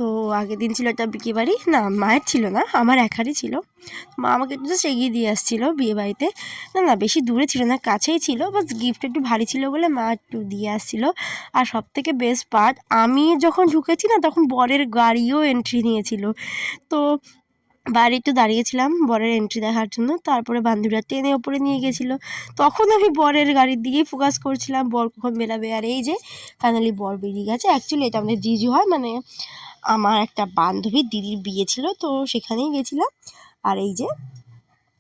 তো আগের দিন ছিল একটা বিয়েবাড়ি, না মায়ের ছিল না, আমার একারই ছিল। মা আমাকে একটু জাস্ট এগিয়ে দিয়ে আসছিলো বিয়েবাড়িতে, না বেশি দূরে ছিল না, কাছেই ছিল, বাস গিফট একটু ভারী ছিল বলে মা একটু দিয়ে আসছিলো। আর সবথেকে বেস্ট পার্ট, আমি যখন ঢুকেছি না তখন বরের গাড়িও এন্ট্রি নিয়েছিল। তো বাইরে একটু দাঁড়িয়েছিলাম বরের এন্ট্রি দেখার জন্য, তারপরে বান্ধবীরা টেনে ওপরে নিয়ে গেছিলো। তখন আমি বরের গাড়ির দিকেই ফোকাস করছিলাম, বর কখন বেরাবে। আর এই যে ফাইনালি বর বেরিয়ে গেছে। অ্যাকচুয়ালি এটা আমাদের জিজু হয়, মানে আমার একটা বান্ধবীর দিদির বিয়ে ছিল, তো সেখানেই গেছিলাম। আর এই যে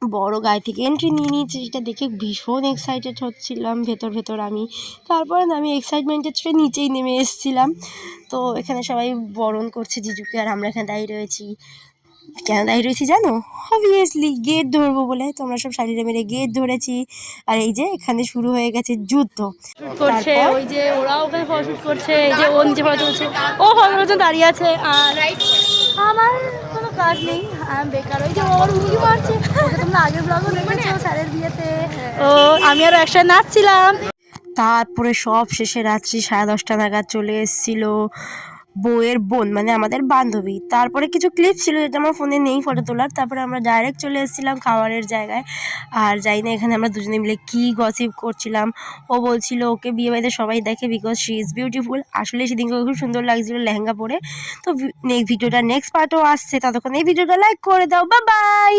বড় গাড়ি থেকে এন্ট্রি নিয়ে নিয়েছে, সেটা দেখে ভীষণ এক্সাইটেড হচ্ছিলাম ভেতর আমি। তারপরে আমি এক্সাইটমেন্টের ছেড়ে নিচেই নেমে এসেছিলাম। তো এখানে সবাই বরণ করছে জিজুকে, আর আমরা এখানে দাঁড়িয়ে রয়েছি। কেন দাঁড়িয়ে রয়েছি জানো? অবভিয়াসলি গেট ধরবো বলে। তো আমরা সব শাড়িটা মেরে গেট ধরেছি। আর এই যে এখানে শুরু হয়ে গেছে যুদ্ধ করছে, ওই যে ওরাও ওখানে ফটোশুট করছে, এই যে ও নিচে ফটো তুলছে, ও ফটো দাঁড়িয়ে আছে। আর আমার কোনো কাজ নেই, আমি বেকার। ওই যে ওর উঁকি মারছে, তোমরা আগের ব্লগও দেখেছো স্যারের বিয়েতে, ও আমি আরও একসাথে নাচছিলাম। তারপরে সব শেষে রাত্রি 10:30 নাগাদ চলে এসেছিলো বউয়ের বোন, মানে আমাদের বান্ধবী। তারপরে কিছু ক্লিপ ছিল যেটা আমার ফোনে নেই ফটো তোলার। তারপরে আমরা ডাইরেক্ট চলে এসেছিলাম খাবারের জায়গায়। আর যাই না, এখানে আমরা দুজনে মিলে কী গসিপ করছিলাম। ও বলছিল ওকে বিয়েবাড়িতে সবাই দেখে বিকজ শি ইজ বিউটিফুল। আসলে সেদিনকে খুব সুন্দর লাগছিল লেহেঙ্গা পরে। তো ভিডিওটা নেক্সট পার্টও আসছে, ততক্ষণ এই ভিডিওটা লাইক করে দাও। Bye bye.